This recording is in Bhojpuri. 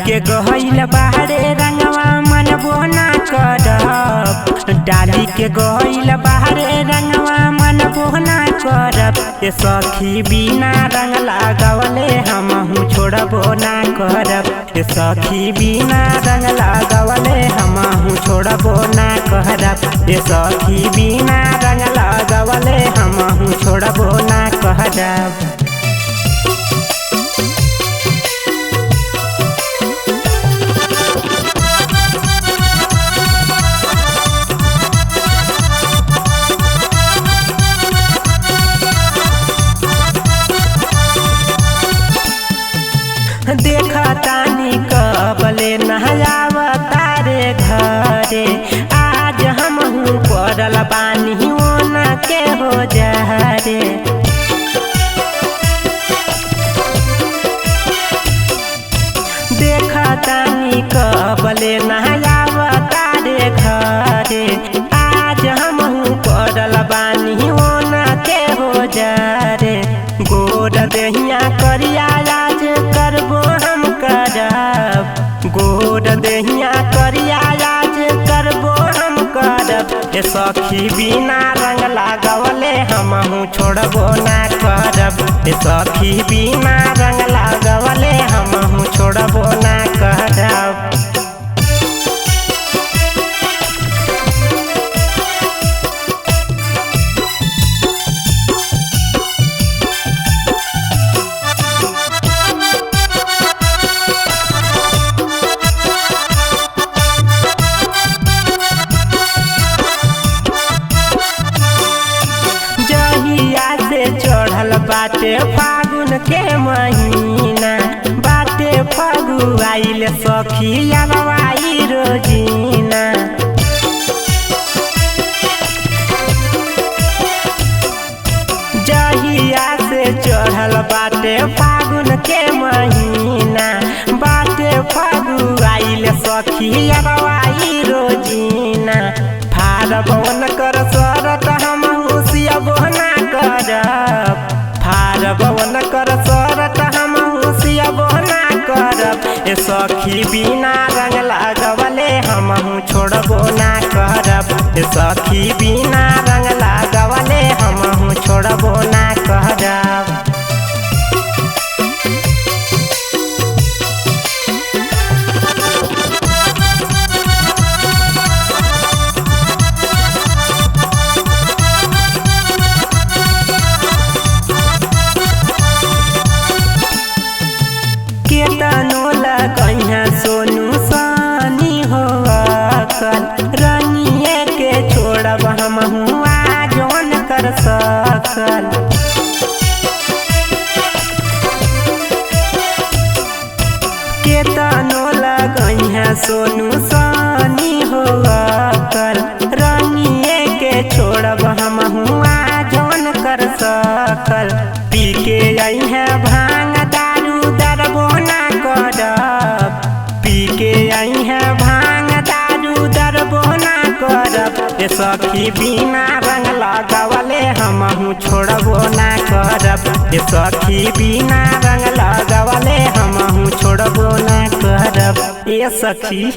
के गहइल बाहरे रंगवा मनबो ना करब। डाली के गहइल बाहरे रंगवा मनबो ना करब। ए सखी बिना रंग लगावले हमहू छोड़बो ना करब। ए सखी बिना रंग लगावले हमहू छोड़बो ना करब। ए सखी बिना रंग लगावले हमहू छोड़बो ना करब। देखा तानी कबले नहयाव तारे घरे। आज हमहू पड़ल बानी ओना के हो जहरे। देखा तानी कबले नहयाव तारे घरे। आज हमहू पड़ल बानी ओना के हो जहरे। गोर देहिया करिया आज करबो हम करब। गोर देहिया करिया आज करबो हम करब। ए सखी बिना रंग लगावले हमहू छोड़बो ना करब। ए सखी बिना रंग लगावले हमहू छोड़बो ना करब। चढ़ल बाटे फागुन के महीना। बाटे फगुआइल सखी अगवाई रोजीना। जहिया से चढ़ल बाटे फागुन के महीना। बाटे फगुआइल सखी अगवाई रोजीना। फारबन कर सरत हमहू सियबो ना करब। फारबन कर सरत हमहू सियबो ना करब। ए सखी बिना रंग लगावले हमहू छोड़बो ना करब। ए सखी बिना रंग लगावले हमहू छोड़बो ना करब। केतनो लगैया सोनू सानी हो अकल। रंगिए के छोड़ब हमहू आजोन कर सकल। केतनो लगैया सोनू सानी हो अकल। रंगिए के छोड़ब हमहू आजोन कर सकल। पी के अइहे भांग दारू दरबो ना करब। पी के अइहे भांग दारू दरबो ना करब। ए सखी बिना रंग लगावले हमहू छोड़बो ना करब। ए सखी बिना रंग लगावले हमहू छोड़बो ना करब। ए सखी।